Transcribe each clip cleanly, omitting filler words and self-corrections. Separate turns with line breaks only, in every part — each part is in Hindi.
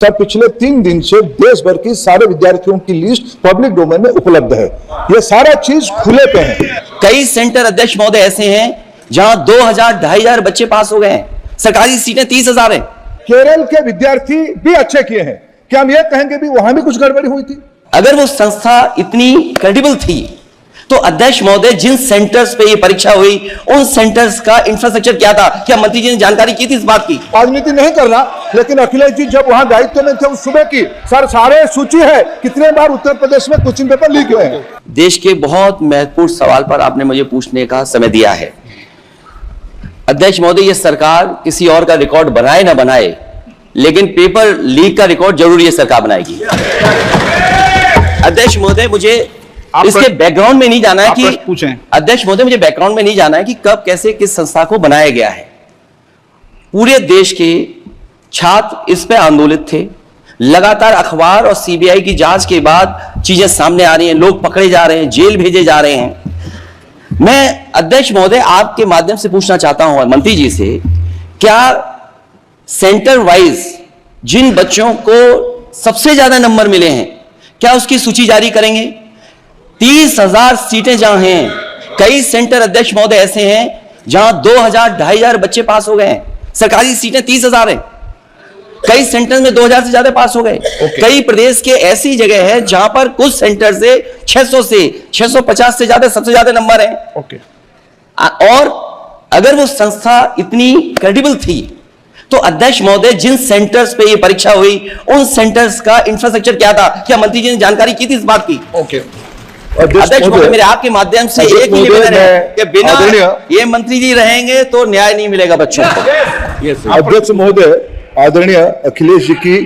सर पिछले 3 दिन से देश भर की सारे विद्यार्थियों की लिस्ट पब्लिक डोमेन में उपलब्ध है। ये सारा चीज खुले पे है।
कई सेंटर अध्यक्ष महोदय ऐसे हैं जहां 2000 2500 बच्चे पास हो गए हैं। सरकारी सीटें 30,000 हैं।
केरल के विद्यार्थी भी अच्छे किए हैं। क्या हम ये कहेंगे भी वहां भी कुछ गड़बड़ी हुई थी?
अगर वो संस्था इतनी क्रेडिबल थी तो अध्यक्ष महोदय जिन सेंटर्स पे ये परीक्षा हुई उन सेंटर्स का इंफ्रास्ट्रक्चर क्या था? क्या मंत्री जी ने जानकारी की थी इस बात की?
राजनीति नहीं कर रहा, लेकिन अखिलेश जी जब वहां दायित्व में थे उस सुबह की सर सारे सूची है कितने बार उत्तर प्रदेश में क्वेश्चन पेपर लीक हुए हैं।
देश के बहुत महत्वपूर्ण सवाल पर आपने मुझे पूछने का समय दिया है। अध्यक्ष महोदय, ये सरकार किसी और का रिकॉर्ड बनाए ना बनाए, लेकिन पेपर लीक का रिकॉर्ड जरूर ये सरकार बनाएगी। अध्यक्ष महोदय, मुझे इसके बैकग्राउंड में नहीं जाना है कि अध्यक्ष महोदय मुझे बैकग्राउंड में नहीं जाना है कि कब कैसे किस संस्था को बनाया गया है। पूरे देश के छात्र इस पे आंदोलित थे। लगातार अखबार और सीबीआई की जांच के बाद चीजें सामने आ रही हैं, लोग पकड़े जा रहे हैं, जेल भेजे जा रहे हैं। मैं अध्यक्ष महोदय आपके माध्यम से पूछना चाहता हूं मंत्री जी से, क्या सेंटर वाइज जिन बच्चों को सबसे ज्यादा नंबर मिले हैं क्या उसकी सूची जारी करेंगे? 30,000 सीटें जहां हैं, कई सेंटर अध्यक्ष महोदय ऐसे हैं जहां 2000 2500 बच्चे पास हो गए हैं। सरकारी सीटें 30,000 हैं। कई सेंटर में 2000 से ज्यादा पास हो गए। कई प्रदेश के ऐसी जगह है जहां पर कुछ सेंटर से 600 से 650 से ज्यादा सबसे ज्यादा नंबर हैं। और अगर वो संस्था इतनी क्रेडिबल थी तो अध्यक्ष महोदय जिन सेंटर्स पे ये परीक्षा हुई उन सेंटर्स का इंफ्रास्ट्रक्चर क्या था? क्या मंत्री जी ने जानकारी की थी इस बात की? अध्यक्ष महोदय, मेरे आपके माध्यम से एक ही निवेदन है कि बिना ये मंत्री जी रहेंगे तो न्याय नहीं मिलेगा बच्चों को।
अध्यक्ष महोदय, आदरणीय अखिलेश जी की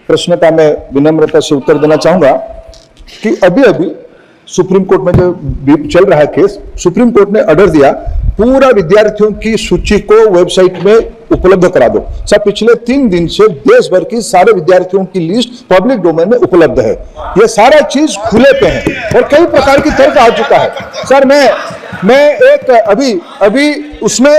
प्रश्न का मैं विनम्रता से उत्तर देना चाहूंगा कि अभी अभी सुप्रीम कोर्ट में जो चल रहा है केस, सुप्रीम कोर्ट ने ऑर्डर दिया पूरा विद्यार्थियों की सूची को वेबसाइट में उपलब्ध करा दो। सर पिछले 3 दिन से देश भर की सारे विद्यार्थियों की लिस्ट पब्लिक डोमेन में उपलब्ध है। ये सारा चीज खुले पे है और कई प्रकार की तर्क आ चुका है। सर मैं एक अभी उसमें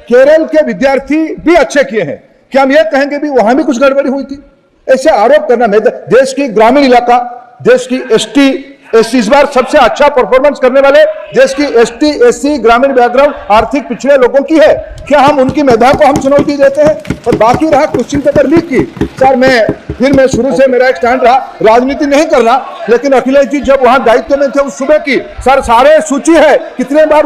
केरल के विद्यार्थी भी अच्छे किए हैं। क्या हम ये कहेंगे भी वहां भी कुछ गड़बड़ी हुई थी? ऐसे आरोप करना, देश की ग्रामीण इलाका, देश की एससी इस बार सबसे अच्छा परफॉर्मेंस करने वाले देश की एसटी एससी ग्रामीण बैकग्राउंड आर्थिक पिछड़े लोगों की है। क्या हम उनकी मेधा को हम चुनौती देते हैं? और बाकी रहा क्वेश्चन पेपर लीक की, सर मैं शुरू से मेरा एक स्टैंड रहा, राजनीति नहीं कर रहा, लेकिन अखिलेश जी जब वहां दायित्व में थे उस सुबह की सर सारे सूची है कितने बार